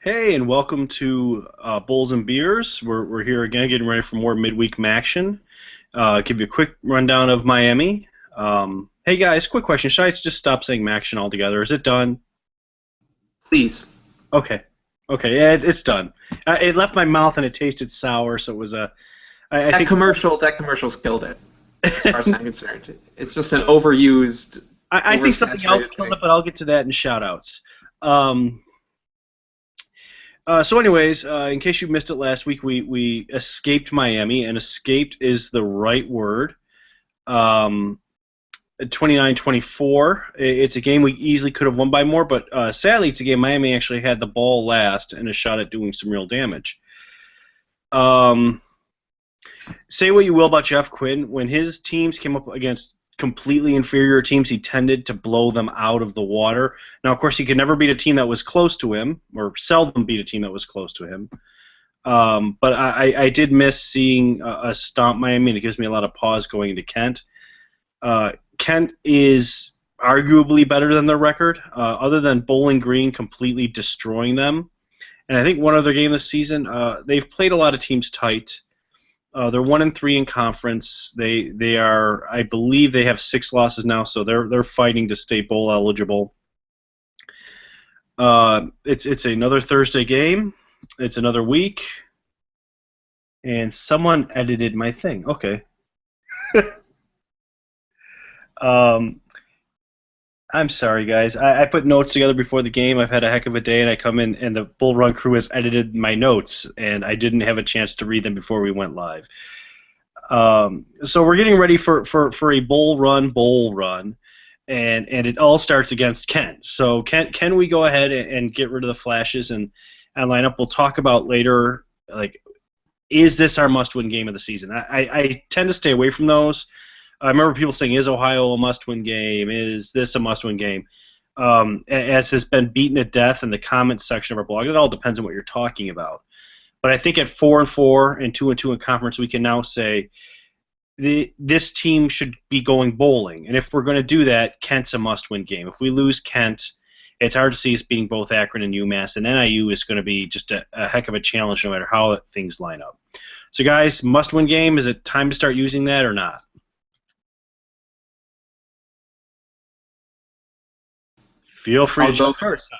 Hey, and welcome to Bowls and Beers. We're here again, getting ready for more midweek action. Give you a quick rundown of Miami. Hey guys, quick question: should I just stop saying Maction altogether? Is it done? Please. Okay, okay, yeah, it's done. It left my mouth and it tasted sour, so it was a. I That think commercial's killed it, as far as I'm concerned. It's just an overused, I think something else oversaturated killed thing. it, but I'll get to that in shout-outs. Um, so anyways, in case you missed it last week, we escaped Miami, and escaped is the right word. Um, 29-24. It's a game we easily could have won by more, but sadly, it's a game Miami actually had the ball last and a shot at doing some real damage. Um, say what you will about Jeff Quinn, when his teams came up against completely inferior teams, he tended to blow them out of the water. Now, of course, he could never beat a team that was close to him, or seldom beat a team that was close to him. But I did miss seeing a stomp Miami, and it gives me a lot of pause going into Kent. Kent is arguably better than their record, other than Bowling Green completely destroying them. And I think one other game this season, they've played a lot of teams tight. They're 1-3 in conference. They are, I believe, they have 6 losses now, so they're fighting to stay bowl eligible. It's another Thursday game. It's another week, and someone edited my thing. Okay. Um, I'm sorry, guys. I put notes together before the game. I've had a heck of a day, and I come in, and the Bull Run crew has edited my notes, and I didn't have a chance to read them before we went live. So we're getting ready for a Bull Run, and it all starts against Kent. So can we go ahead and get rid of the flashes and line up? We'll talk about later, like, is this our must-win game of the season? I tend to stay away from those. I remember people saying, is Ohio a must-win game? Is this a must-win game? As has been beaten to death in the comments section of our blog. It all depends on what you're talking about. But I think at 4-4 and 2-2 in conference, we can now say this team should be going bowling. And if we're going to do that, Kent's a must-win game. If we lose Kent, it's hard to see us beating both Akron and UMass. And NIU is going to be just a heck of a challenge no matter how things line up. So, guys, must-win game. Is it time to start using that or not? Feel free I'll to go jump first.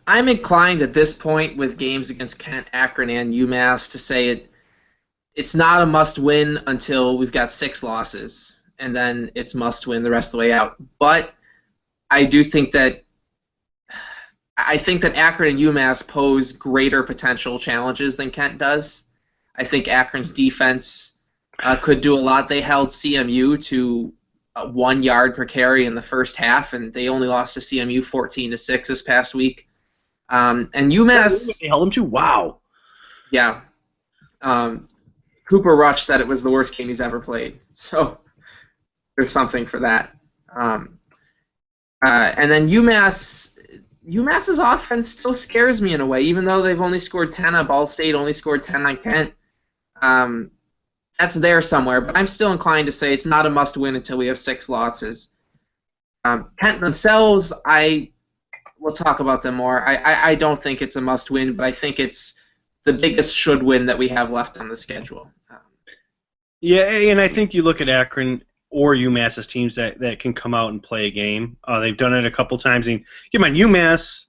I'm inclined at this point with games against Kent, Akron, and UMass to say it's not a must-win until we've got 6 losses, and then it's must-win the rest of the way out. But I do think that Akron and UMass pose greater potential challenges than Kent does. I think Akron's defense could do a lot. They held CMU to 1 yard per carry in the first half, and they only lost to CMU 14-6 this past week. And UMass, They held them to? Wow. yeah. Cooper Rush said it was the worst game he's ever played, so there's something for that. And then UMass's offense still scares me in a way, even though they've only scored 10 on Ball State, only scored 10 on Kent. That's there somewhere, but I'm still inclined to say it's not a must-win until we have 6 losses. Kent themselves, we'll talk about them more. I don't think it's a must-win, but I think it's the biggest should-win that we have left on the schedule. Yeah, and I think you look at Akron or UMass as teams that can come out and play a game. They've done it a couple times. And keep in mind, UMass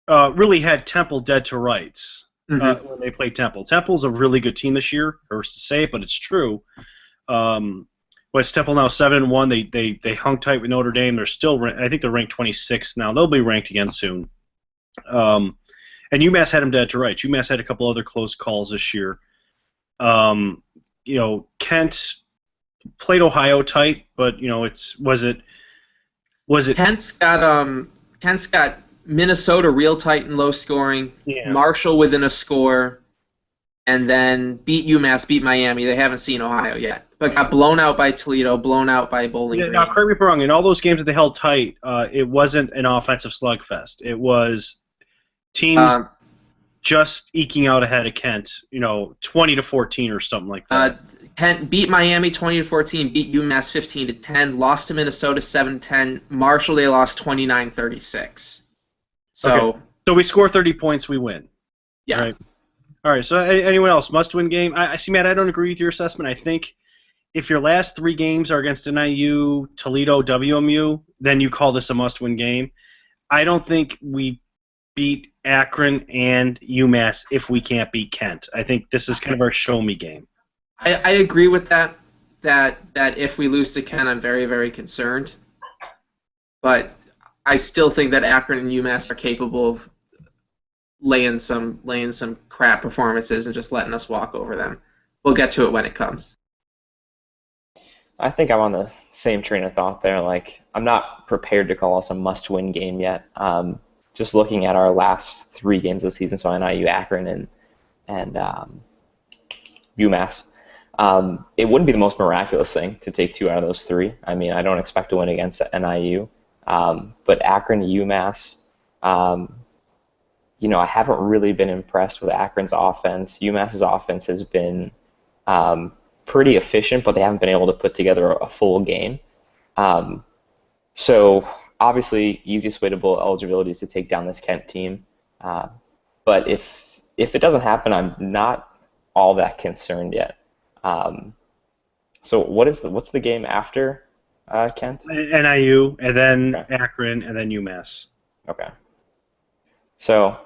really had Temple dead to rights. When they played Temple. Temple's a really good team this year. Hurts to say it, but it's true. West Temple now 7-1. They hung tight with Notre Dame. They're still, I think they're ranked 26th now. They'll be ranked again soon. And UMass had them dead to rights. UMass had a couple other close calls this year. Kent played Ohio tight, but was it? Kent's got Minnesota real tight and low scoring, Yeah. Marshall within a score, and then beat UMass, beat Miami. They haven't seen Ohio yet, but got blown out by Toledo, blown out by Bowling Green. Now, correct me if I'm wrong. In all those games that they held tight, it wasn't an offensive slugfest. It was teams just eking out ahead of Kent, 20-14 or something like that. Kent beat Miami 20-14, beat UMass 15-10, lost to Minnesota 7-10. Marshall they lost 29-36. So Okay. So we score 30 points, we win. Yeah. All right. So anyone else must-win game? I see, Matt. I don't agree with your assessment. I think if your last 3 games are against NIU, Toledo, WMU, then you call this a must-win game. I don't think we beat Akron and UMass if we can't beat Kent. I think this is kind of our show-me game. I agree with that. That if we lose to Kent, I'm very, very concerned. But I still think that Akron and UMass are capable of laying some crap performances and just letting us walk over them. We'll get to it when it comes. I think I'm on the same train of thought there. Like, I'm not prepared to call us a must-win game yet. Just looking at our last 3 games of the season, so NIU, Akron, and UMass, it wouldn't be the most miraculous thing to take 2 out of those 3. I mean, I don't expect to win against NIU, but Akron, UMass, I haven't really been impressed with Akron's offense. UMass's offense has been pretty efficient, but they haven't been able to put together a full game. So obviously, easiest way to bowl eligibility is to take down this Kent team. But if it doesn't happen, I'm not all that concerned yet. So what's the game after Kent? NIU, and then Akron, and then UMass. Okay. So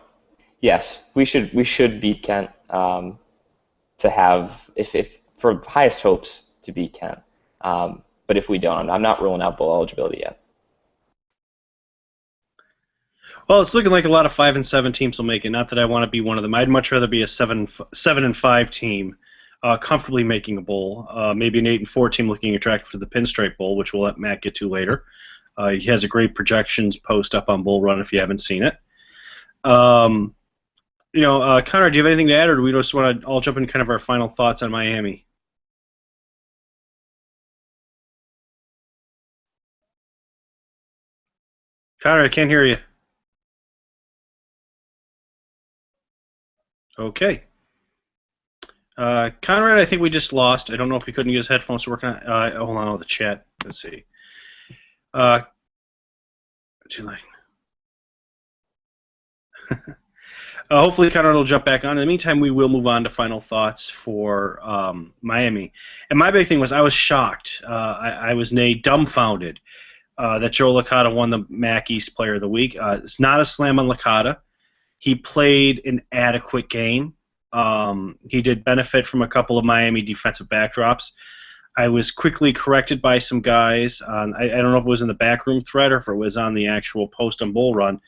yes, we should beat Kent to have if for highest hopes to beat Kent. But if we don't, I'm not ruling out bowl eligibility yet. Well, it's looking like a lot of 5 and 7 teams will make it. Not that I want to be one of them. I'd much rather be a 7 and 5 team, comfortably making a bowl. Maybe an 8 and 4 team looking attractive for the Pinstripe Bowl, which we'll let Matt get to later. He has a great projections post up on Bull Run if you haven't seen it. Connor, do you have anything to add, or do we just want to all jump in kind of our final thoughts on Miami? Connor, I can't hear you. Okay. Conrad, I think we just lost. I don't know if he couldn't get his headphones to work. Hold on, the chat. Let's see. Hopefully Conrad will jump back on. In the meantime, we will move on to final thoughts for Miami. And my big thing was I was shocked. I was dumbfounded that Joe Licata won the MAC East Player of the Week. It's not a slam on Licata. He played an adequate game. He did benefit from a couple of Miami defensive backdrops. I was quickly corrected by some guys. I don't know if it was in the backroom thread or if it was on the actual post on Bull Run,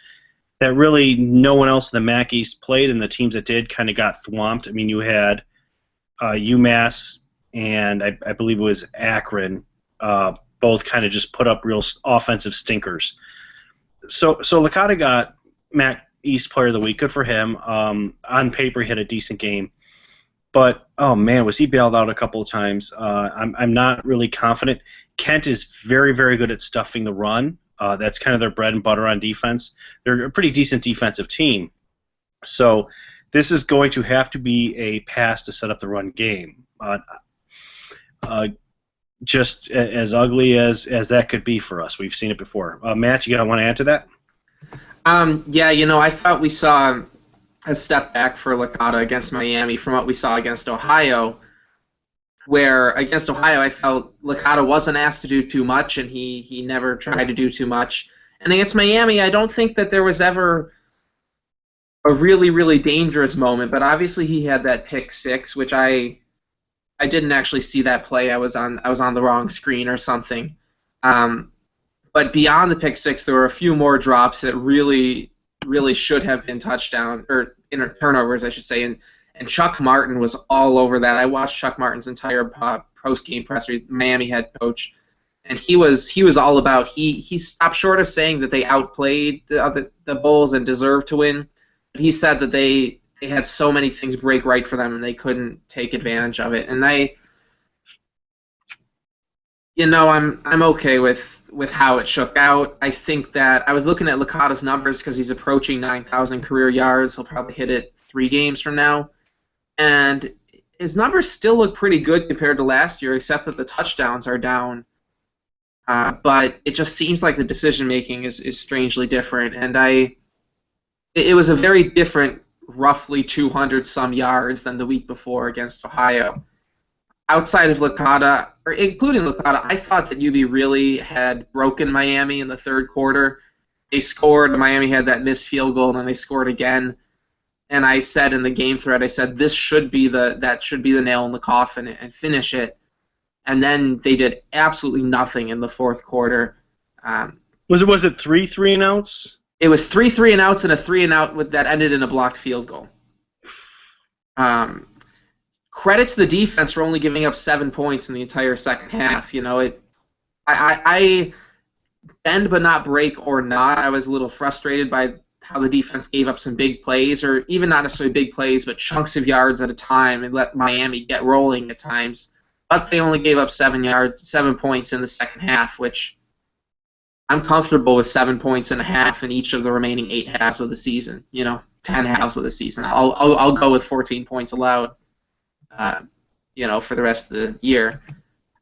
that really no one else in the MAC East played, and the teams that did kind of got thwomped. I mean, you had UMass and I believe it was Akron, both kind of just put up real offensive stinkers. So Licata got MAC East Player of the Week. Good for him. On paper, he had a decent game. But, oh, man, was he bailed out a couple of times. I'm not really confident. Kent is very, very good at stuffing the run. That's kind of their bread and butter on defense. They're a pretty decent defensive team. So this is going to have to be a pass to set up the run game. Just as ugly as that could be for us. We've seen it before. Matt, you want to add to that? Yeah, I thought we saw a step back for Licata against Miami from what we saw against Ohio, where against Ohio I felt Licata wasn't asked to do too much, and he never tried to do too much. And against Miami, I don't think that there was ever a really, really dangerous moment, but obviously he had that pick six, which I didn't actually see that play. I was on the wrong screen or something. But beyond the pick six, there were a few more drops that really, really should have been touchdown or turnovers, I should say. And Chuck Martin was all over that. I watched Chuck Martin's entire post-game presser. He's the Miami head coach, and he was all about. He stopped short of saying that they outplayed the Bulls and deserved to win. But he said that they had so many things break right for them and they couldn't take advantage of it. And I'm okay with how it shook out. I think that I was looking at Licata's numbers because he's approaching 9,000 career yards. He'll probably hit it 3 games from now. And his numbers still look pretty good compared to last year, except that the touchdowns are down. But it just seems like the decision-making is strangely different. And it was a very different, roughly 200 some yards than the week before against Ohio. Outside of Licata, or including Licata, I thought that UB really had broken Miami in the third quarter. They scored, Miami had that missed field goal, and then they scored again. And I said in the game thread, I said that should be the nail in the coffin and finish it. And then they did absolutely nothing in the fourth quarter. Was it 3 3-and-outs? It was 3 3-and-outs and a 3-and-out that ended in a blocked field goal. Credit to the defense for only giving up 7 points in the entire second half. I bend but not break or not. I was a little frustrated by how the defense gave up some big plays, or even not necessarily big plays, but chunks of yards at a time, and let Miami get rolling at times. But they only gave up 7 points in the second half, which I'm comfortable with 7.5 in each of the remaining 8 halves of the season. 10 halves of the season. I'll go with 14 points allowed. For the rest of the year.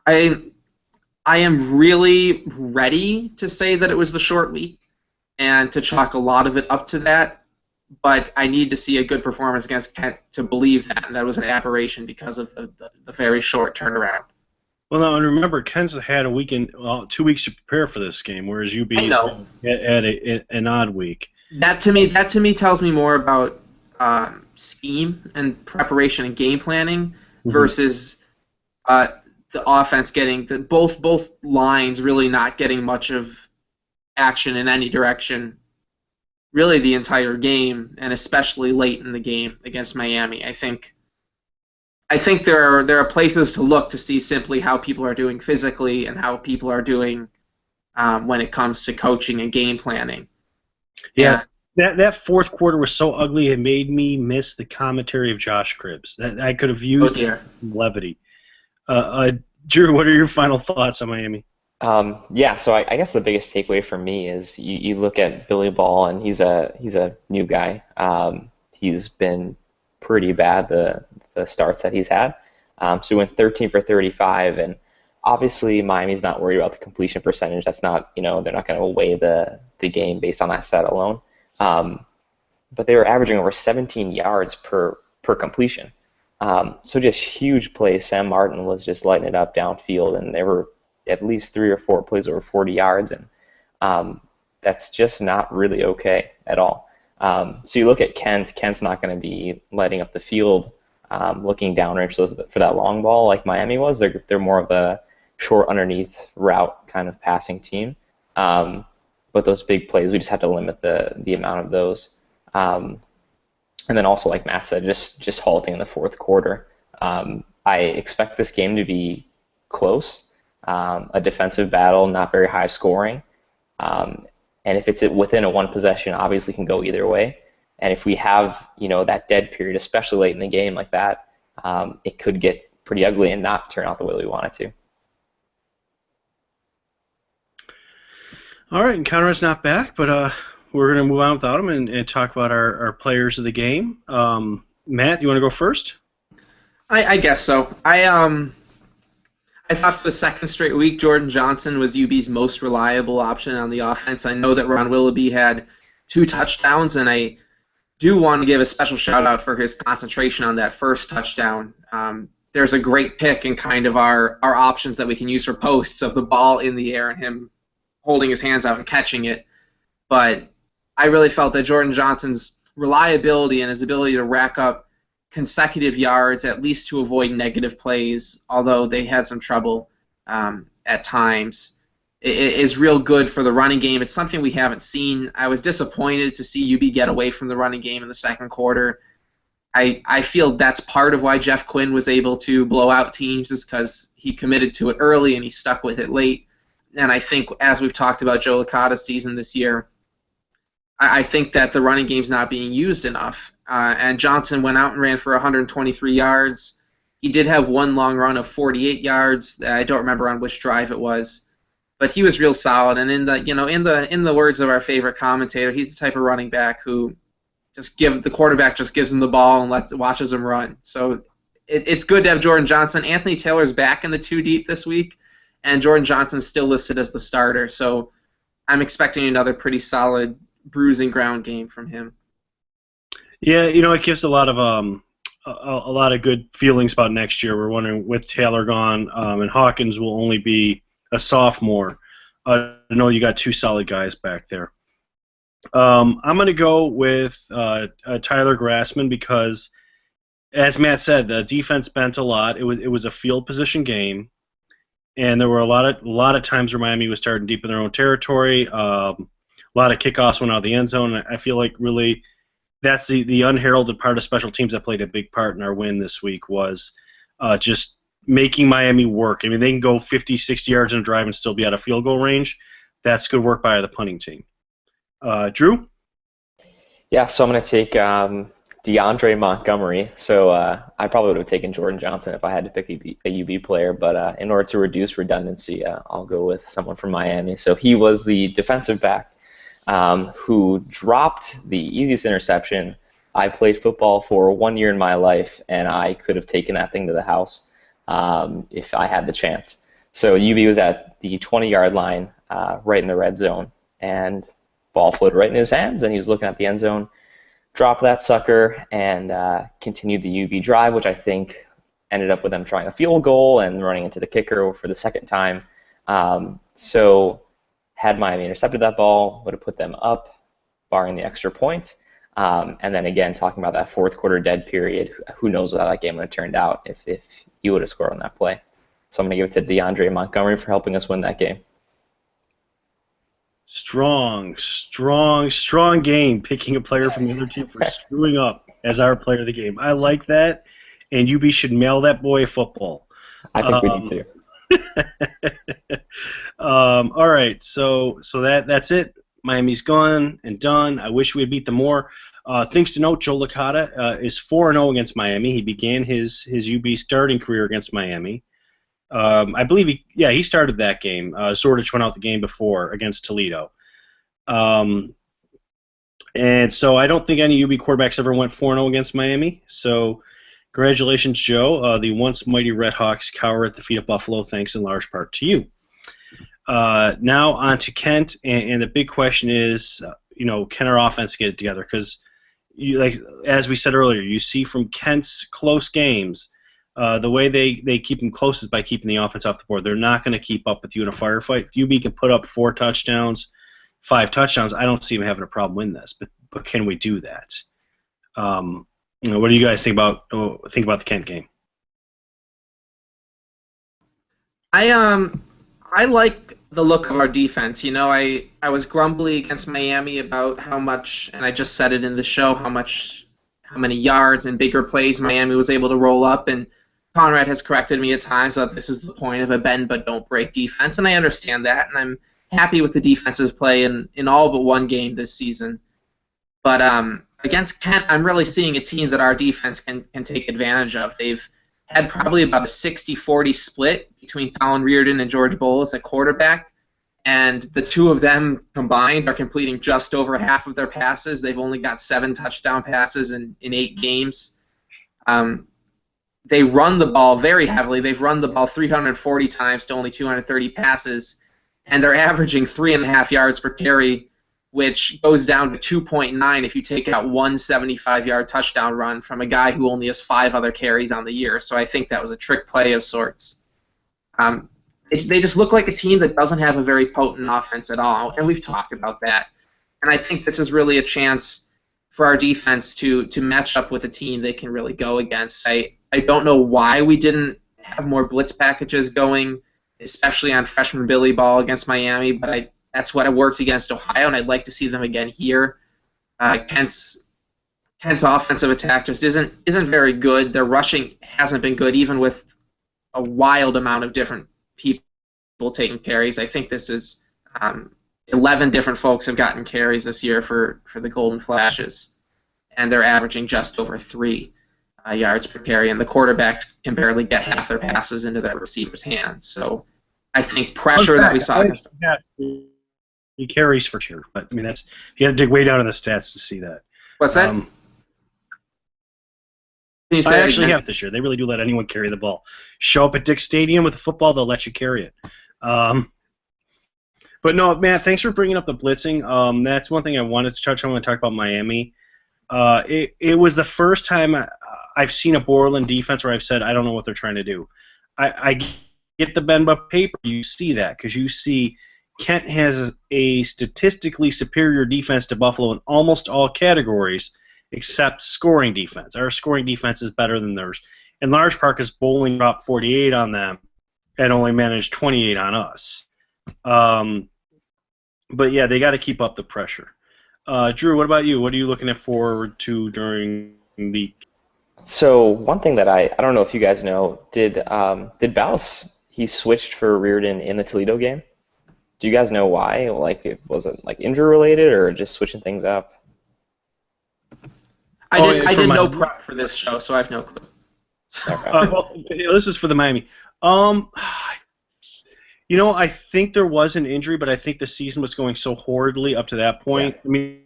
I am really ready to say that it was the short week and to chalk a lot of it up to that, but I need to see a good performance against Kent to believe that was an aberration because of the very short turnaround. Well, now, and remember, Kent's had 2 weeks to prepare for this game, whereas UB's had an odd week. That to me tells me more about scheme and preparation and game planning versus the offense getting both lines really not getting much of action in any direction really the entire game, and especially late in the game against Miami. I think there are places to look to see simply how people are doing physically and how people are doing when it comes to coaching and game planning. Yeah. That fourth quarter was so ugly it made me miss the commentary of Josh Cribbs. That I could have used levity. Drew, what are your final thoughts on Miami? So I guess the biggest takeaway for me is you look at Billy Ball, and he's a new guy. He's been pretty bad the starts that he's had. So he went 13 for 35, and obviously Miami's not worried about the completion percentage. That's not, they're not going to weigh the game based on that stat alone. But they were averaging over 17 yards per completion. So just huge plays. Sam Martin was just lighting it up downfield, and there were at least 3 or 4 plays over 40 yards, and that's just not really okay at all. So you look at Kent. Kent's not going to be lighting up the field, looking downrange for that long ball like Miami was. They're more of a short underneath route kind of passing team. But those big plays, we just have to limit the amount of those. And then also, like Matt said, just halting in the fourth quarter. I expect this game to be close, a defensive battle, not very high scoring. And if it's within a one possession, obviously can go either way. And if we have, that dead period, especially late in the game like that, it could get pretty ugly and not turn out the way we want it to. All right, and Conrad's not back, but we're going to move on without him and talk about our players of the game. Matt, you want to go first? I guess so. I thought for the second straight week, Jordan Johnson was UB's most reliable option on the offense. I know that Ron Willoughby had 2 touchdowns, and I do want to give a special shout-out for his concentration on that first touchdown. There's a great pick in kind of our options that we can use for posts of the ball in the air and him holding his hands out and catching it. But I really felt that Jordan Johnson's reliability and his ability to rack up consecutive yards, at least to avoid negative plays, although they had some trouble at times, is real good for the running game. It's something we haven't seen. I was disappointed to see UB get away from the running game in the second quarter. I feel that's part of why Jeff Quinn was able to blow out teams, is because he committed to it early and he stuck with it late. And I think, as we've talked about Joe Licata's season this year, I think that the running game's not being used enough. And Johnson went out and ran for 123 yards. He did have one long run of 48 yards. I don't remember on which drive it was, but he was real solid. And in the words of our favorite commentator, he's the type of running back who the quarterback just gives him the ball and watches him run. So it's good to have Jordan Johnson. Anthony Taylor's back in the 2 deep this week, and Jordan Johnson's still listed as the starter. So I'm expecting another pretty solid bruising ground game from him. Yeah, you know, it gives a lot of a lot of good feelings about next year. We're wondering with Taylor gone, and Hawkins will only be a sophomore. I know you got two solid guys back there. I'm going to go with Tyler Grassman because, as Matt said, the defense bent a lot. It was a field position game, and there were a lot of times where Miami was starting deep in their own territory. A lot of kickoffs went out of the end zone. I feel like really that's the unheralded part of special teams that played a big part in our win this week was just making Miami work. I mean, they can go 50, 60 yards in a drive and still be out of field goal range. That's good work by the punting team. Drew? Yeah, so I'm going to take DeAndre Montgomery. So I probably would have taken Jordan Johnson if I had to pick a UB player, but in order to reduce redundancy, I'll go with someone from Miami. So he was the defensive back who dropped the easiest interception. I played football for 1 year in my life, and I could have taken that thing to the house if I had the chance. So UB was at the 20-yard line, right in the red zone, and ball floated right in his hands, and he was looking at the end zone, dropped that sucker, and continued the UB drive, which I think ended up with them trying a field goal and running into the kicker for the second time. So had Miami intercepted that ball, would have put them up, barring the extra point. And then again, talking about that fourth quarter dead period, who knows how that game would have turned out if he would have scored on that play. So I'm going to give it to DeAndre Montgomery for helping us win that game. Strong game picking a player from the other team for screwing up as our player of the game. I like that, and UB should mail that boy a football. I think we need to. All right, so that's it. Miami's gone and done. I wish we had beat them more. Things to note: Joe Licata is 4-0 against Miami. He began his UB starting career against Miami. I believe he started that game. Zordich went out the game before against Toledo. And so I don't think any UB quarterbacks ever went 4-0 against Miami. So congratulations, Joe. The once mighty Redhawks cower at the feet of Buffalo, thanks in large part to you. Now on to Kent, and the big question is, can our offense get it together? Because, as we said earlier, you see from Kent's close games, the way they keep them close is by keeping the offense off the board. They're not going to keep up with you in a firefight. If UB can put up 4 touchdowns, 5 touchdowns, I don't see them having a problem win this. But can we do that? What do you guys think about the Kent game? I like the look of our defense. I was grumbly against Miami about how much, and I just said it in the show, how many yards and bigger plays Miami was able to roll up, and Conrad has corrected me at times that this is the point of a bend but don't break defense, and I understand that, and I'm happy with the defensive play in all but one game this season. But against Kent, I'm really seeing a team that our defense can take advantage of. They've had probably about a 60-40 split between Colin Reardon and George Bolles at quarterback, and the two of them combined are completing just over half of their passes. They've only got 7 touchdown passes in 8 games. They run the ball very heavily. They've run the ball 340 times to only 230 passes, and they're averaging 3.5 yards per carry, which goes down to 2.9 if you take out one 75-yard touchdown run from a guy who only has 5 other carries on the year. So I think that was a trick play of sorts. They just look like a team that doesn't have a very potent offense at all, and we've talked about that. And I think this is really a chance for our defense to match up with a team they can really go against. I don't know why we didn't have more blitz packages going, especially on freshman Billy Ball against Miami, but that's what I worked against Ohio, and I'd like to see them again here. Kent's offensive attack just isn't very good. Their rushing hasn't been good, even with a wild amount of different people taking carries. I think this is 11 different folks have gotten carries this year for the Golden Flashes, and they're averaging just over 3 yards per carry, and the quarterbacks can barely get half their passes into their receivers' hands. So I think pressure that we saw against he carries for sure, but I mean you got to dig way down in the stats to see that. What's that? Can you say I actually have this year. They really do let anyone carry the ball. Show up at Dick's Stadium with a football, they'll let you carry it. But no, Matt, thanks for bringing up the blitzing. That's one thing I wanted to touch on when I talk about Miami. It was the first time I've seen a Borland defense where I've said, I don't know what they're trying to do. I get the bend but paper, you see that, because you see Kent has a statistically superior defense to Buffalo in almost all categories except scoring defense. Our scoring defense is better than theirs. In large part because Bowling dropped 48 on them and only managed 28 on us. But yeah, they got to keep up the pressure. Drew, what about you? What are you looking forward to during the? So one thing that I don't know if you guys know, did Ballas, he switched for Reardon in the Toledo game? Do you guys know why? Like, was it like injury related or just switching things up? I did no prep for this show, so I have no clue. Okay. Well, this is for the Miami. I think there was an injury, but I think the season was going so horridly up to that point. Yeah. I mean,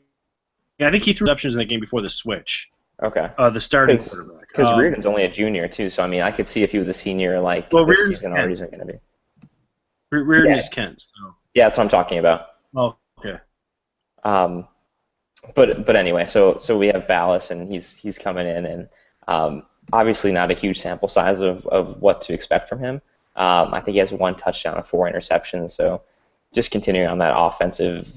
I think he threw receptions in that game before the switch. Okay. The starting quarterback. Because Reardon's only a junior too, so I mean, I could see if he was a senior, like Reardon's season already isn't going to be. Reardon is Kent. So. Yeah, that's what I'm talking about. Oh, okay. But anyway, so we have Ballas, and he's coming in, and obviously not a huge sample size of what to expect from him. I think he has 1 touchdown and 4 interceptions, so just continuing on that offensive,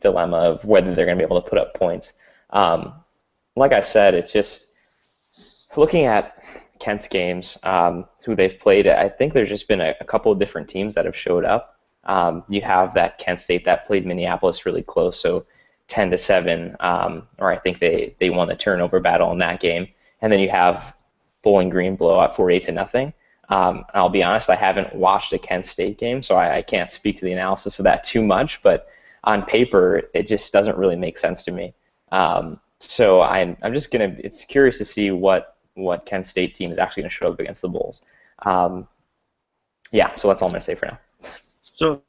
dilemma of whether they're going to be able to put up points. Like I said, it's just looking at Kent's games, who they've played. I think there's just been a couple of different teams that have showed up. You have that Kent State that played Minneapolis really close, so 10-7, or I think they won the turnover battle in that game. And then you have Bowling Green blowout 48-0. I'll be honest, I haven't watched a Kent State game, so I can't speak to the analysis of that too much. But on paper, it just doesn't really make sense to me. So I'm just gonna. It's curious to see what Kent State team is actually gonna show up against the Bulls. Yeah, so that's all I'm gonna say for now. So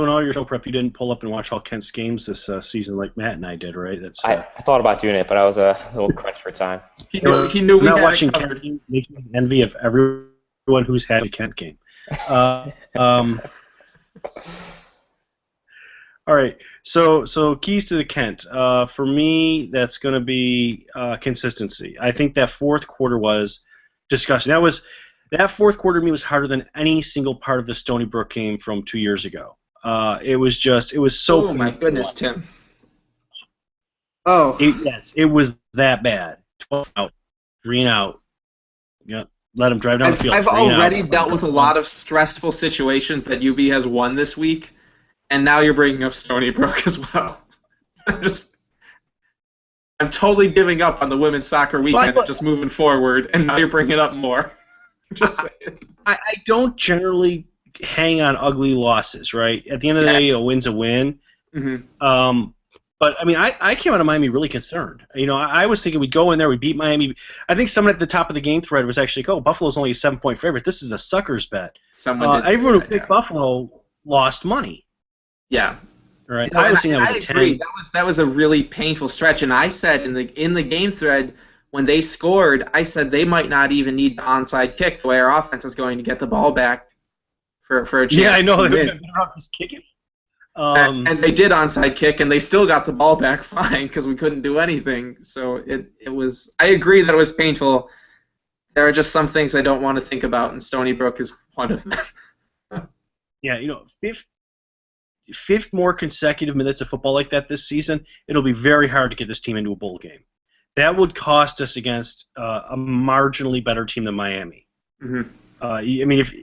in all your show prep, you didn't pull up and watch all Kent's games this season like Matt and I did, right? That's I thought about doing it, but I was a little crunched for time. He knew we not had watching it covered. Kent makes me envy of everyone who's had a Kent game. All right, so keys to the Kent. For me, that's going to be consistency. I think that fourth quarter was disgusting. That fourth quarter to me was harder than any single part of the Stony Brook game from 2 years ago. It was so. Oh my goodness, Tim. It was that bad. 12 out, 3 and out. Yep. Let him drive down the field. I've already dealt with a lot of stressful situations that UB has won this week, and now you're bringing up Stony Brook as well. I'm totally giving up on the women's soccer weekend and just moving forward, and now you're bringing it up more. Just saying. I don't generally hang on ugly losses, right? At the end of the day, a win's a win. Mm-hmm. But, I mean, I came out of Miami really concerned. I was thinking we'd go in there, we'd beat Miami. I think someone at the top of the game thread was actually, Buffalo's only a 7-point favorite. This is a sucker's bet. Everyone who picked Buffalo lost money. Yeah. Right. I was thinking that was a 10. Agree. That was a really painful stretch, and I said in the game thread when they scored, I said they might not even need the onside kick the way our offense is going to get the ball back for a chance. Yeah, I know. To They're win. just kicking. And they did onside kick, and they still got the ball back fine because we couldn't do anything. So it was. I agree that it was painful. There are just some things I don't want to think about, and Stony Brook is one of them. Yeah, fifth more consecutive minutes of football like that this season, it'll be very hard to get this team into a bowl game. That would cost us against a marginally better team than Miami. Mm-hmm. I mean, if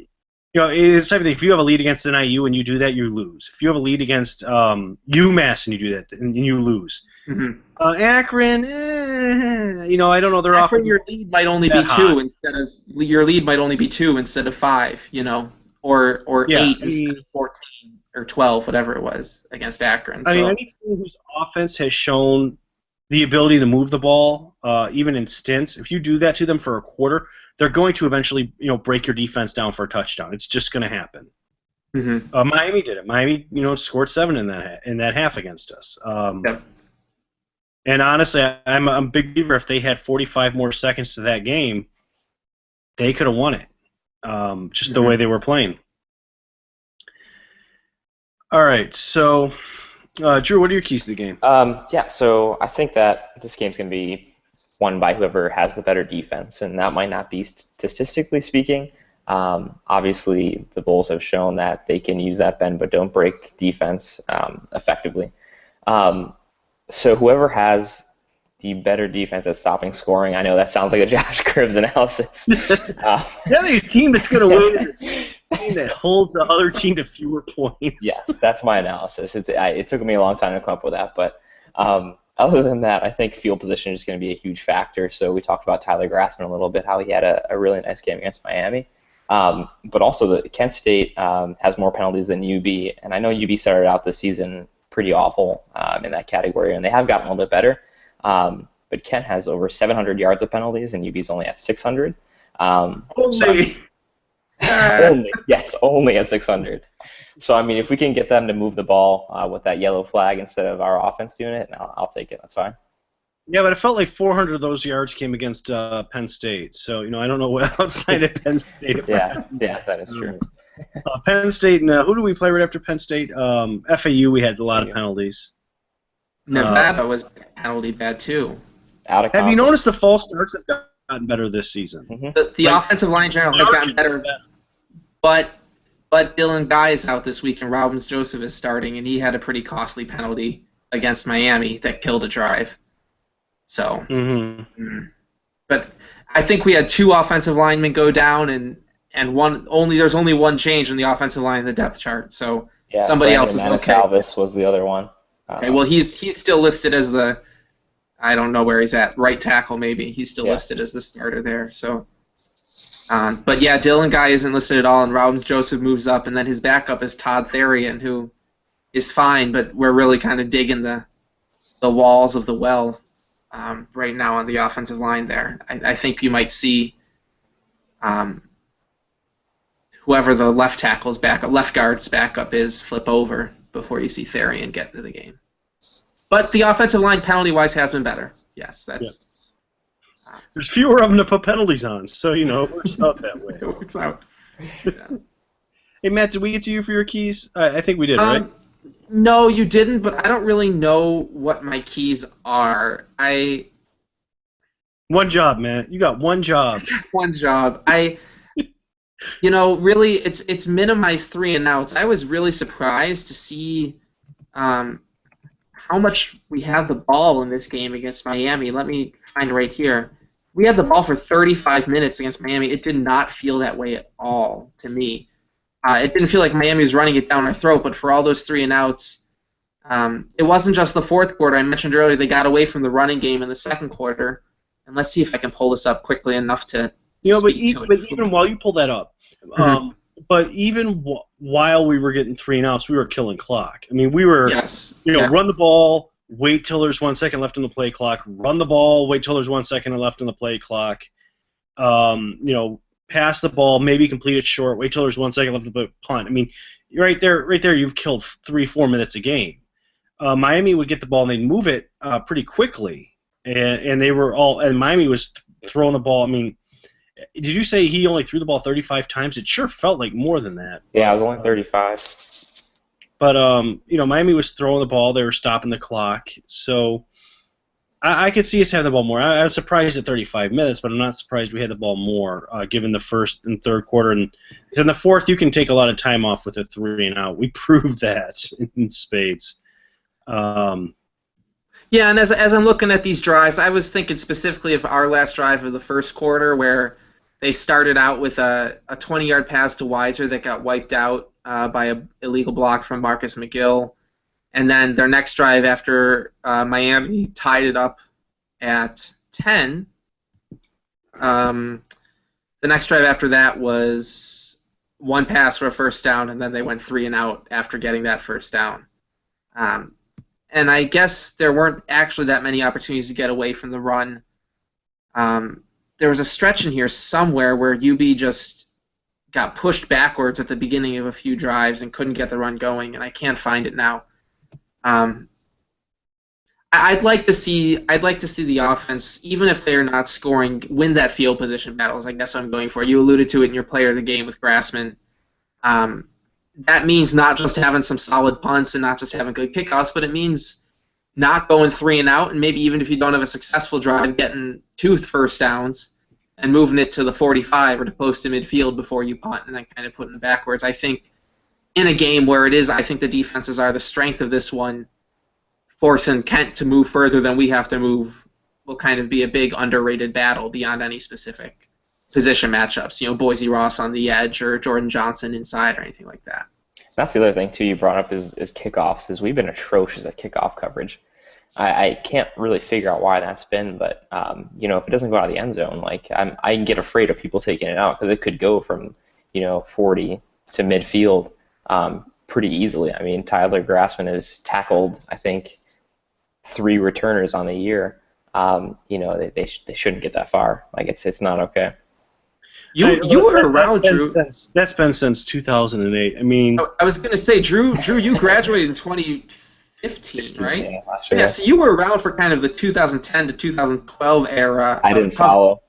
it's everything. If you have a lead against NIU and you do that, you lose. If you have a lead against UMass and you do that, and you lose. Mm-hmm. Akron, I don't know. Their Akron, offense. your lead might only be 2 instead of 5. Or 8 instead of 14 or 12, whatever it was against Akron. I mean, any team whose offense has shown the ability to move the ball, even in stints, if you do that to them for a quarter, they're going to eventually, break your defense down for a touchdown. It's just going to happen. Mm-hmm. Miami did it. Miami, scored 7 in that half against us. Yep. And honestly, I'm a big believer. If they had 45 more seconds to that game, they could have won it. Just the way they were playing. All right, so Drew, what are your keys to the game? Yeah, so I think that this game's going to be won by whoever has the better defense, and that might not be statistically speaking. Obviously, the Bulls have shown that they can use that bend but don't break defense effectively. So whoever has the better defense at stopping scoring, I know that sounds like a Josh Cribbs analysis. The other team that's going to win is a team that holds the other team to fewer points. Yes, that's my analysis. It took me a long time to come up with that, but other than that, I think field position is going to be a huge factor. So we talked about Tyler Grassman a little bit, how he had a really nice game against Miami. But also, Kent State has more penalties than UB, and I know UB started out this season pretty awful in that category, and they have gotten a little bit better. But Kent has over 700 yards of penalties, and UB's only at 600. Only. Only at 600. So, I mean, if we can get them to move the ball with that yellow flag instead of our offense doing it, I'll take it. That's fine. Yeah, but it felt like 400 of those yards came against Penn State. So, I don't know what outside of Penn State. Yeah, that is true. Penn State, and who do we play right after Penn State? FAU, we had a lot of penalties. Nevada was penalty bad, too. Have you noticed the false starts have gotten better this season? Mm-hmm. The offensive line in general has gotten better, but Dylan Guy is out this week, and Robbins Joseph is starting, and he had a pretty costly penalty against Miami that killed a drive. So, but I think we had 2 offensive linemen go down, and there's only one change in the offensive line in the depth chart. So somebody else is okay. Alvis was the other one. Okay, well he's still listed as the, I don't know where he's at, right tackle maybe. He's still listed as the starter there. So, but yeah, Dylan Guy isn't listed at all, and Robbins Joseph moves up, and then his backup is Todd Therian, who is fine, but we're really kind of digging the walls of the well. Right now on the offensive line there. I think you might see whoever the left guard's backup is flip over before you see Therian get into the game. But the offensive line penalty-wise has been better. Yes, that's... Yeah. There's fewer of them to put penalties on, so, it works out that way. It works out. Yeah. Hey, Matt, did we get to you for your keys? I think we did, right? No, you didn't, but I don't really know what my keys are. One job, man. You got one job. One job. Really, it's minimize 3 and outs. I was really surprised to see how much we had the ball in this game against Miami. Let me find right here. We had the ball for 35 minutes against Miami. It did not feel that way at all to me. It didn't feel like Miami was running it down our throat, but for all those 3 and outs, it wasn't just the fourth quarter. I mentioned earlier they got away from the running game in the second quarter. And let's see if I can pull this up quickly enough to but even while you pull that up, but even while we were getting 3 and outs, we were killing clock. I mean, we were, run the ball, wait till there's 1 second left on the play clock, run the ball, wait till there's 1 second left on the play clock, pass the ball, maybe complete it short, wait till there's 1 second left to punt. I mean, right there, you've killed 3-4 minutes a game. Miami would get the ball and they'd move it pretty quickly, and Miami was throwing the ball. I mean, did you say he only threw the ball 35 times? It sure felt like more than that. Yeah, it was only 35. But Miami was throwing the ball. They were stopping the clock, so I could see us having the ball more. I was surprised at 35 minutes, but I'm not surprised we had the ball more, given the first and third quarter. And in the fourth, you can take a lot of time off with a 3 and out. We proved that in spades. Yeah, and as I'm looking at these drives, I was thinking specifically of our last drive of the first quarter where they started out with a 20-yard pass to Weiser that got wiped out by an illegal block from Marcus McGill. And then their next drive after Miami tied it up at 10, the next drive after that was one pass for a first down, and then they went 3 and out after getting that first down. And I guess there weren't actually that many opportunities to get away from the run. There was a stretch in here somewhere where UB just got pushed backwards at the beginning of a few drives and couldn't get the run going, and I can't find it now. I'd like to see the offense, even if they're not scoring, win that field position battles. I guess I'm going for. You alluded to it in your player of the game with Grassman. that means not just having some solid punts and not just having good kickoffs, but it means not going 3 and out, and maybe even if you don't have a successful drive, getting 2 first downs and moving it to the 45 or to close to midfield before you punt, and then kind of putting it backwards. I think in a game where I think the defenses are the strength of this one, forcing Kent to move further than we have to move will kind of be a big underrated battle beyond any specific position matchups. Boise Ross on the edge or Jordan Johnson inside or anything like that. That's the other thing too you brought up is kickoffs. Is we've been atrocious at kickoff coverage. I can't really figure out why that's been, but if it doesn't go out of the end zone, I get afraid of people taking it out because it could go from 40 to midfield pretty easily. I mean, Tyler Grassman has tackled, I think, 3 returners on the year. They shouldn't get that far. It's not okay. You were around, Drew. That's been since 2008. I mean, I was going to say, Drew, you graduated in 2015, right? Yeah, so you were around for kind of the 2010 to 2012 era. I didn't follow.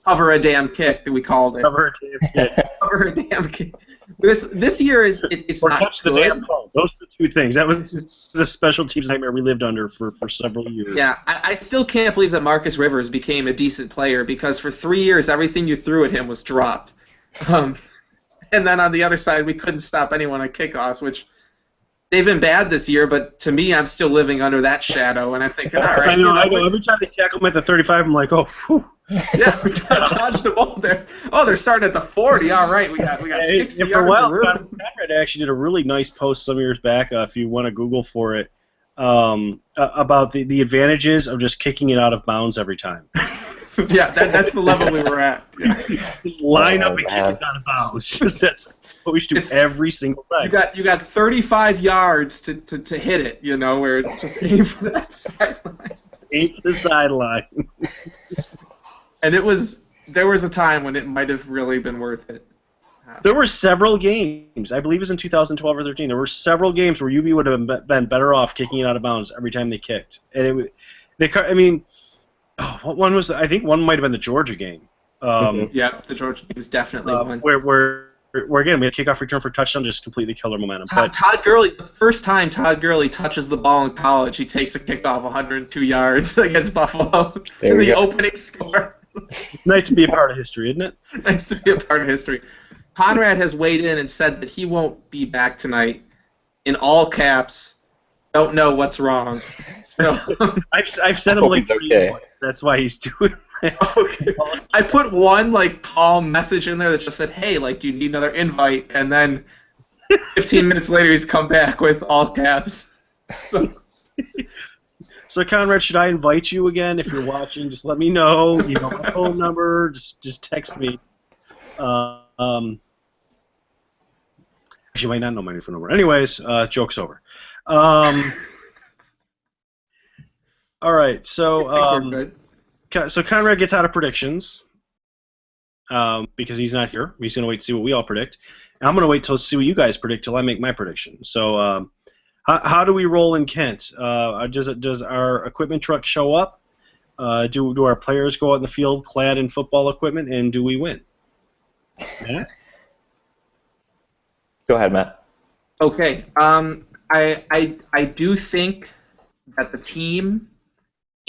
Cover a damn kick, that we called it. Cover a damn kick. Cover a damn kick. This year it's or not touch good. the damn ball. Those are the 2 things. That was a special teams nightmare we lived under for several years. Yeah, I still can't believe that Marcus Rivers became a decent player because for 3 years everything you threw at him was dropped. And then on the other side we couldn't stop anyone on kickoffs, which they've been bad this year, but to me I'm still living under that shadow, and I'm thinking, all right. I know. Every time they tackle him at the 35, I'm like, oh, whew. Yeah, we dodged the ball there. Oh, they're starting at the 40. All right, we got 60 yards for a while, of room. Conrad actually did a really nice post some years back, if you want to Google for it, about the advantages of just kicking it out of bounds every time. Yeah, that's the level we were at. Yeah. Just line up and kick it out of bounds. That's what we should do every single time. You got 35 yards to hit it, where just aim for that sideline. Aim for the sideline. And there was a time when it might have really been worth it. There were several games, I believe it was in 2012 or 13, there were several games where UB would have been better off kicking it out of bounds every time they kicked. And what one was, I think one might have been the Georgia game. Yeah, the Georgia game was definitely one. Where again, we had a kickoff return for touchdown, just completely killer momentum. Todd Gurley, the first time Todd Gurley touches the ball in college, he takes a kickoff 102 yards against Buffalo in the opening score. Nice to be a part of history, isn't it? Nice to be a part of history. Conrad has weighed in and said that he won't be back tonight. In all caps, don't know what's wrong. So I've sent him like 3 points. That's why he's doing it. Okay. I put one calm message in there that just said, "Hey, do you need another invite?" And then 15 minutes later, he's come back with all caps. So Conrad, should I invite you again if you're watching? Just let me know. You know my phone number. Just text me. Actually, you might not know my phone number. Anyways, joke's over. All right. So Conrad gets out of predictions because he's not here. He's gonna wait to see what we all predict. And I'm gonna wait till see what you guys predict till I make my prediction. So. How do we roll in Kent? Does our equipment truck show up? Do our players go out in the field clad in football equipment, and do we win? Matt? Go ahead, Matt. Okay. I do think that the team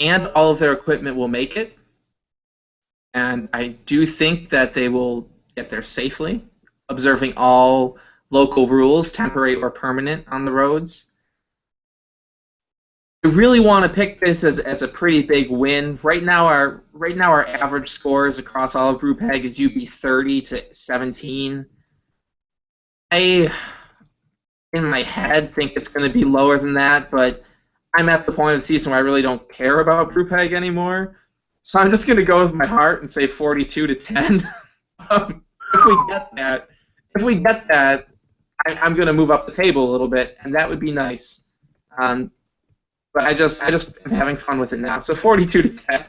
and all of their equipment will make it, and I do think that they will get there safely, observing all local rules, temporary or permanent, on the roads. I really want to pick this as a pretty big win. Right now our average scores across all of Group Ag is UB 30 to 17. I, in my head, think it's going to be lower than that, but I'm at the point of the season where I really don't care about Group Ag anymore. So I'm just going to go with my heart and say 42 to 10. If we get that, I'm going to move up the table a little bit, and that would be nice. But I just am having fun with it now. So 42 to 10.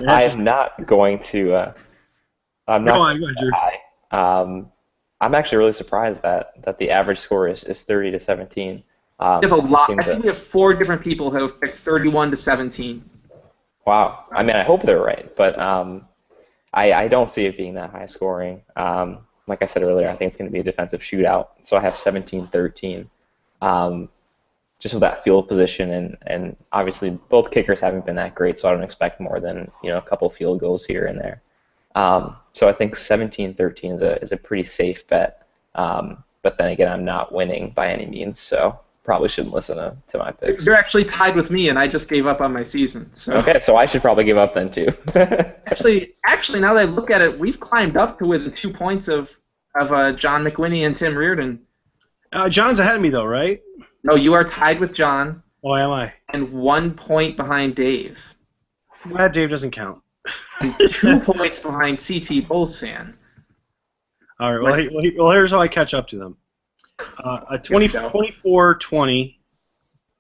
I am not going to. I'm not. I'm actually really surprised that the average score is 30 to 17. We have a lot. I think we have 4 different people who have picked 31 to 17. Wow. I mean, I hope they're right, but I don't see it being that high scoring. Like I said earlier, I think it's going to be a defensive shootout. So I have 17-13. Just with that field position, and obviously both kickers haven't been that great, so I don't expect more than a couple field goals here and there. So I think 17-13 is a pretty safe bet. But then again, I'm not winning by any means, so probably shouldn't listen to my picks. You're actually tied with me, and I just gave up on my season. So. Okay, so I should probably give up then too. actually, now that I look at it, we've climbed up to within 2 points of John McWhinney and Tim Reardon. John's ahead of me though, right? No, you are tied with John. Oh, am I? And 1 point behind Dave. Glad Dave doesn't count. And 2 points behind CT Bolts fan. All right. Well, here's how I catch up to them. 24-20,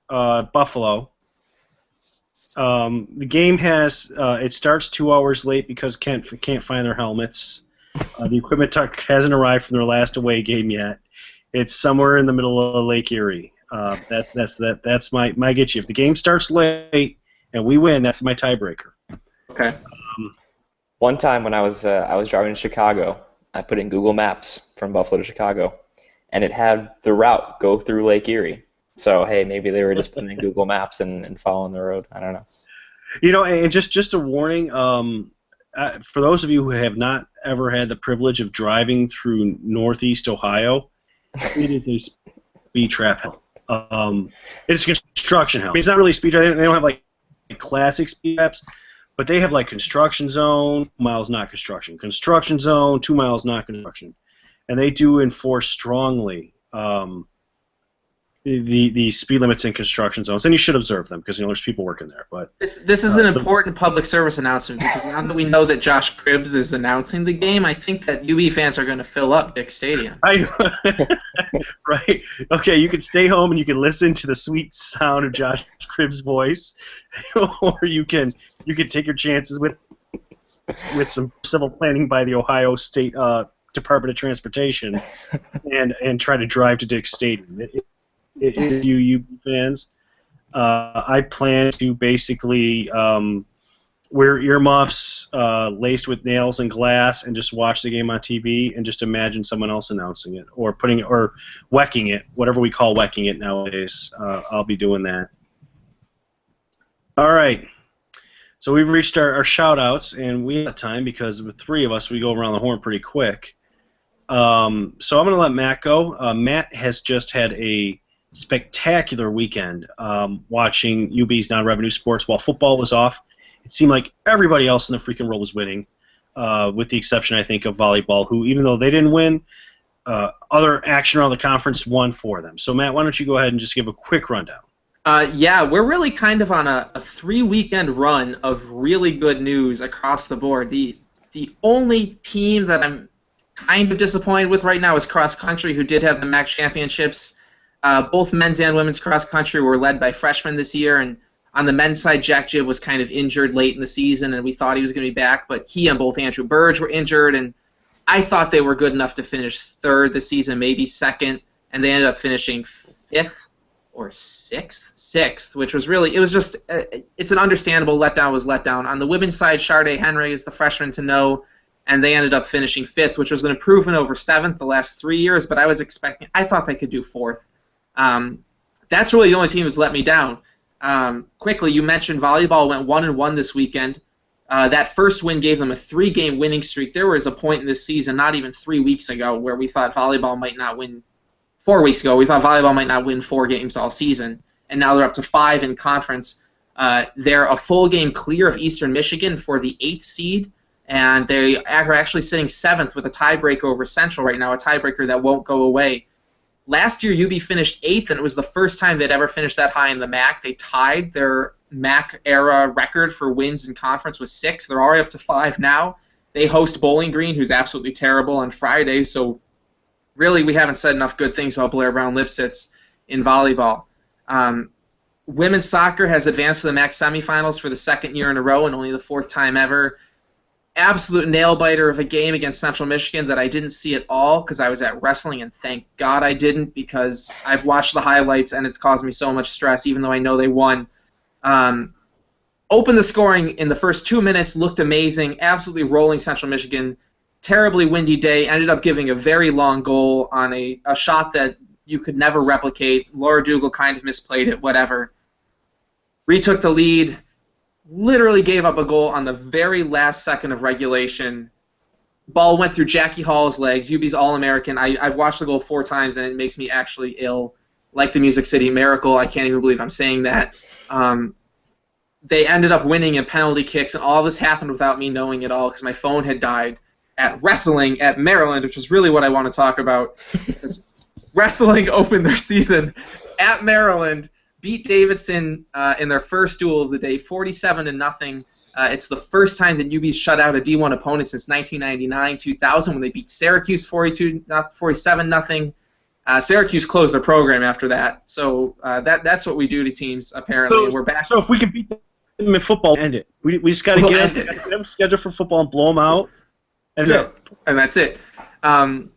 Buffalo. The game has it starts 2 hours late because can't find their helmets. The equipment truck hasn't arrived from their last away game yet. It's somewhere in the middle of Lake Erie. That's my get you. If the game starts late and we win, that's my tiebreaker. Okay. One time when I was driving to Chicago, I put in Google Maps from Buffalo to Chicago, and it had the route go through Lake Erie. So hey, maybe they were just putting in Google Maps and following the road. I don't know. And just a warning. For those of you who have not ever had the privilege of driving through Northeast Ohio, it is a speed trap hell. It's construction hell. I mean, it's not really speed trap. They don't have like classic speed traps, but they have like construction zone, 2 miles not construction, construction zone, 2 miles not construction, and they do enforce strongly the speed limits in construction zones, and you should observe them because there's people working there. But this is an important public service announcement because now that we know that Josh Cribbs is announcing the game, I think that UB fans are going to fill up Dick Stadium. I know. Right? Okay, you can stay home and you can listen to the sweet sound of Josh Cribbs' voice, or you can take your chances with some civil planning by the Ohio State Department of Transportation and try to drive to Dick Stadium. You fans, I plan to basically wear earmuffs laced with nails and glass and just watch the game on TV and just imagine someone else announcing it or wecking it, whatever we call wecking it nowadays. I'll be doing that. All right. So we've reached our shout-outs, and we have time because with 3 of us, we go around the horn pretty quick. So I'm going to let Matt go. Matt has just had a spectacular weekend watching UB's non-revenue sports while football was off. It seemed like everybody else in the freaking world was winning, with the exception, I think, of volleyball, who, even though they didn't win, other action around the conference won for them. So, Matt, why don't you go ahead and just give a quick rundown? Yeah, we're really kind of on a 3-weekend run of really good news across the board. The only team that I'm kind of disappointed with right now is cross country, who did have the MAC championships. Both men's and women's cross country were led by freshmen this year, and on the men's side, Jack Jibb was kind of injured late in the season, and we thought he was going to be back, but he and both Andrew Burge were injured, and I thought they were good enough to finish 3rd this season, maybe 2nd, and they ended up finishing 5th or 6th, which was really, it's an understandable letdown was letdown. On the women's side, Sharday Henry is the freshman to know, and they ended up finishing 5th, which was an improvement over 7th the last 3 years, but I thought they could do 4th. That's really the only team that's let me down. Quickly, you mentioned volleyball went 1-1 this weekend. That first win gave them a 3-game winning streak. There was a point in this season, not even 3 weeks ago, where we thought volleyball might not win. 4 weeks ago, we thought volleyball might not win 4 games all season, and now they're up to 5 in conference. They're a full game clear of Eastern Michigan for the 8th seed, and they are actually sitting 7th with a tiebreaker over Central right now, a tiebreaker that won't go away. Last year, UB finished 8th, and it was the first time they'd ever finished that high in the MAC. They tied their MAC-era record for wins in conference with 6. They're already up to 5 now. They host Bowling Green, who's absolutely terrible, on Friday, so really we haven't said enough good things about Blair Brown Lipsitz in volleyball. Women's soccer has advanced to the MAC semifinals for the 2nd year in a row and only the 4th time ever. Absolute nail-biter of a game against Central Michigan that I didn't see at all because I was at wrestling, and thank God I didn't because I've watched the highlights and it's caused me so much stress even though I know they won. Opened the scoring in the first 2 minutes, looked amazing, absolutely rolling Central Michigan terribly windy day, ended up giving a very long goal on a shot that you could never replicate. Laura Dougal kind of misplayed it, whatever. Retook the lead, literally gave up a goal on the very last second of regulation. Ball went through Jackie Hall's legs. UB's All-American. I've watched the goal 4 times, and it makes me actually ill. Like the Music City Miracle. I can't even believe I'm saying that. They ended up winning in penalty kicks, and all this happened without me knowing it all because my phone had died at wrestling at Maryland, which is really what I want to talk about. Because wrestling opened their season at Maryland, beat Davidson in their first duel of the day, 47-0. It's the first time that UB shut out a D1 opponent since 1999-2000 when they beat Syracuse 47-0. Syracuse closed their program after that, so that's what we do to teams. Apparently, we're back. So if we can beat them in football, end it. We just got to get them scheduled for football and blow them out. And that's it. John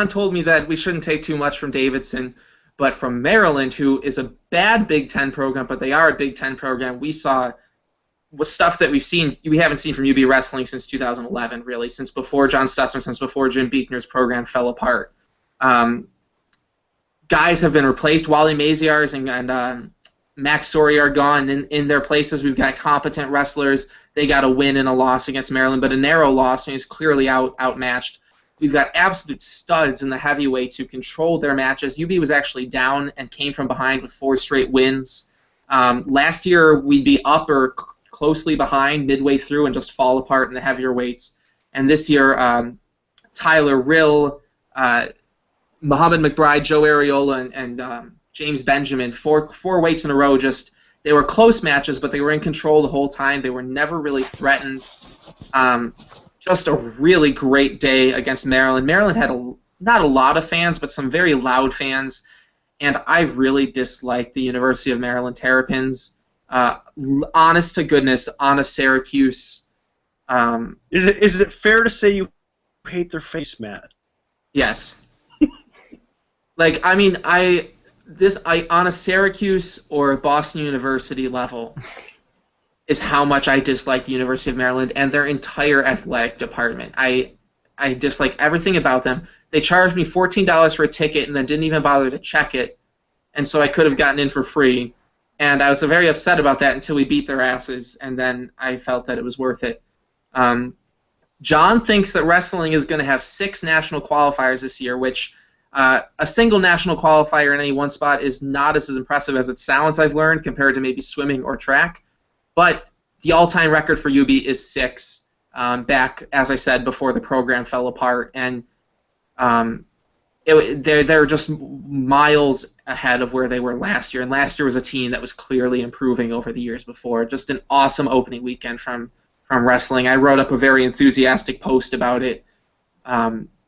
told me that we shouldn't take too much from Davidson, but from Maryland, who is a bad Big Ten program, but they are a Big Ten program, we saw stuff that we haven't seen from UB wrestling since 2011, really, since before John Stutzman, since before Jim Buechner's program fell apart. Guys have been replaced. Wally Maziarz and Max Sori are gone. In their places, we've got competent wrestlers. They got a win and a loss against Maryland, but a narrow loss, and he's clearly outmatched. We've got absolute studs in the heavyweights who controlled their matches. UB was actually down and came from behind with 4 straight wins. Last year, we'd be up or closely behind midway through and just fall apart in the heavier weights. And this year, Tyler Rill, Muhammad McBride, Joe Areola, and James Benjamin, four weights in a row. They were close matches, but they were in control the whole time. They were never really threatened. Just a really great day against Maryland. Maryland had not a lot of fans, but some very loud fans, and I really disliked the University of Maryland Terrapins. Honest to goodness, honest Syracuse. Is it fair to say you hate their face, Matt? Yes. On a Syracuse or Boston University level is how much I dislike the University of Maryland and their entire athletic department. I dislike everything about them. They charged me $14 for a ticket and then didn't even bother to check it, and so I could have gotten in for free. And I was very upset about that until we beat their asses, and then I felt that it was worth it. John thinks that wrestling is going to have 6 national qualifiers this year, which a single national qualifier in any one spot is not as impressive as it sounds, I've learned, compared to maybe swimming or track. But the all-time record for UB is 6, back, as I said, before the program fell apart. And they're just miles ahead of where they were last year. And last year was a team that was clearly improving over the years before. Just an awesome opening weekend from wrestling. I wrote up a very enthusiastic post about it,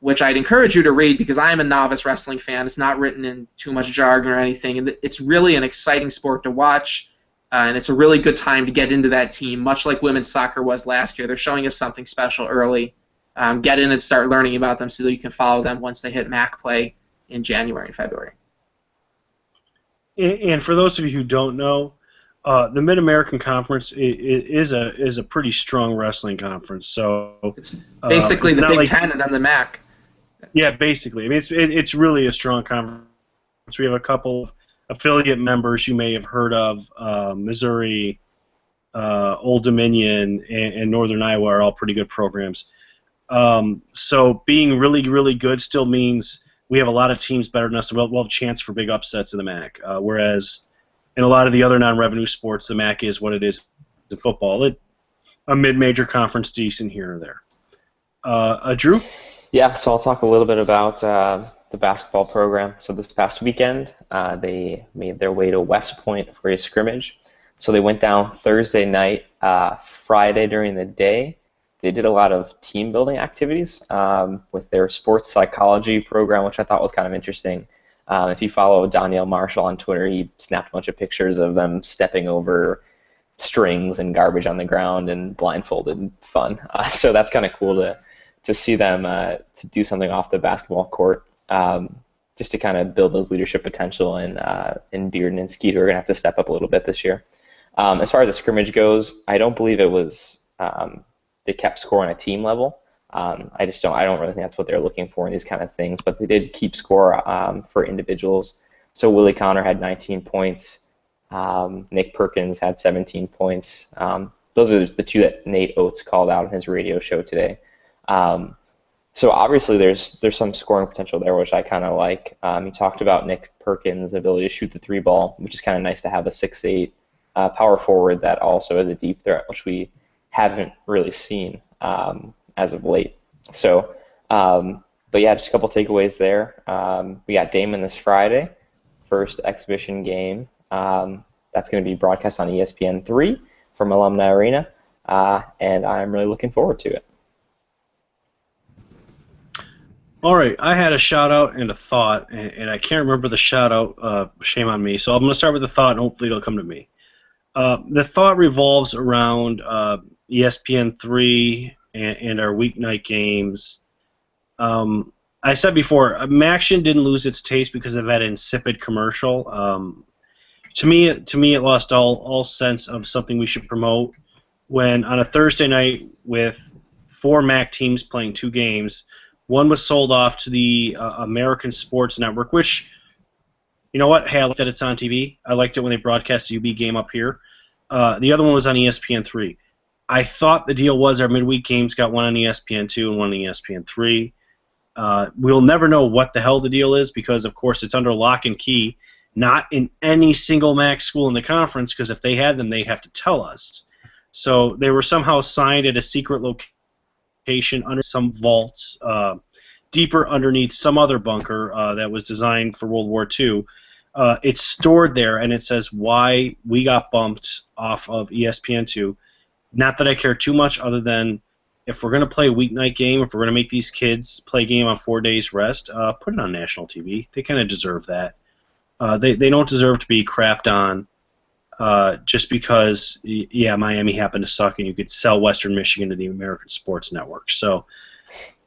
which I'd encourage you to read because I am a novice wrestling fan. It's not written in too much jargon or anything, and it's really an exciting sport to watch, and it's a really good time to get into that team, much like women's soccer was last year. They're showing us something special early. Get in and start learning about them so that you can follow them once they hit MAC play in January and February. And for those of you who don't know, the Mid-American Conference is a pretty strong wrestling conference. So it's basically the Big Ten and then the MAC. Yeah, basically. I mean, it's really a strong conference. We have a couple of affiliate members you may have heard of. Missouri, Old Dominion, and Northern Iowa are all pretty good programs. So being really, really good still means we have a lot of teams better than us, and we'll have a chance for big upsets in the MAC. Whereas in a lot of the other non-revenue sports, the MAC is what it is in football. A mid-major conference, decent here or there. Drew? Yeah, so I'll talk a little bit about the basketball program. So this past weekend, they made their way to West Point for a scrimmage. So they went down Thursday night, Friday during the day. They did a lot of team building activities with their sports psychology program, which I thought was kind of interesting. If you follow Danielle Marshall on Twitter, he snapped a bunch of pictures of them stepping over strings and garbage on the ground and blindfolded fun. So that's kind of cool to see them to do something off the basketball court, just to kind of build those leadership potential in Bearden and Skeeter are going to have to step up a little bit this year. As far as the scrimmage goes, I don't believe it was they kept score on a team level. I don't really think that's what they're looking for in these kind of things. But they did keep score for individuals. So Willie Connor had 19 points. Nick Perkins had 17 points. Those are the two that Nate Oates called out in his radio show today. So obviously there's some scoring potential there, which I kind of like. He talked about Nick Perkins' ability to shoot the three ball, which is kind of nice to have a 6'8" power forward that also is a deep threat, which we haven't really seen as of late. So, but yeah, just a couple takeaways there. We got Damon this Friday, first exhibition game. That's going to be broadcast on ESPN3 from Alumni Arena, and I'm really looking forward to it. All right, I had a shout out and a thought, and I can't remember the shout out. Shame on me. So I'm going to start with the thought, and hopefully it'll come to me. The thought revolves around ESPN3 and our weeknight games. I said before, MACtion didn't lose its taste because of that insipid commercial. To me, it lost all sense of something we should promote. When on a Thursday night with 4 MAC teams playing 2 games, one was sold off to the American Sports Network, which, you know what? Hey, I liked that it's on TV. I liked it when they broadcast the UB game up here. The other one was on ESPN3. I thought the deal was our midweek games got one on ESPN2 and one on ESPN3. We'll never know what the hell the deal is because, of course, it's under lock and key, not in any single MAC school in the conference, because if they had them, they'd have to tell us. So they were somehow signed at a secret location under some vaults, deeper underneath some other bunker that was designed for World War II. It's stored there, and it says why we got bumped off of ESPN2. Not that I care too much, other than if we're going to play a weeknight game, if we're going to make these kids play a game on 4 days rest, put it on national TV. They kind of deserve that. They don't deserve to be crapped on just because, yeah, Miami happened to suck and you could sell Western Michigan to the American Sports Network. So,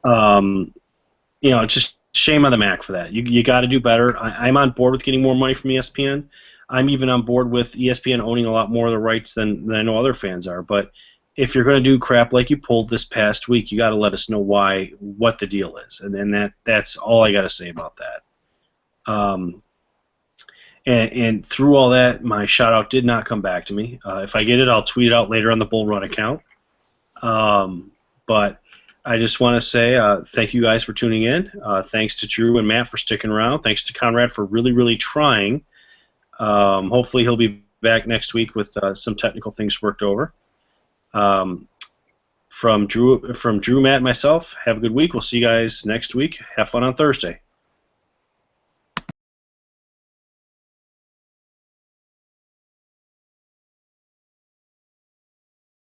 it's just shame on the MAC for that. You got to do better. I'm on board with getting more money from ESPN. I'm even on board with ESPN owning a lot more of the rights than I know other fans are. But if you're going to do crap like you pulled this past week, you got to let us know what the deal is. And that's all I got to say about that. And through all that, my shout-out did not come back to me. If I get it, I'll tweet it out later on the Bull Run account. But I just want to say thank you guys for tuning in. Thanks to Drew and Matt for sticking around. Thanks to Conrad for really, really trying. Hopefully he'll be back next week with some technical things worked over. From Drew, Matt, and myself, have a good week. We'll see you guys next week. Have fun on Thursday.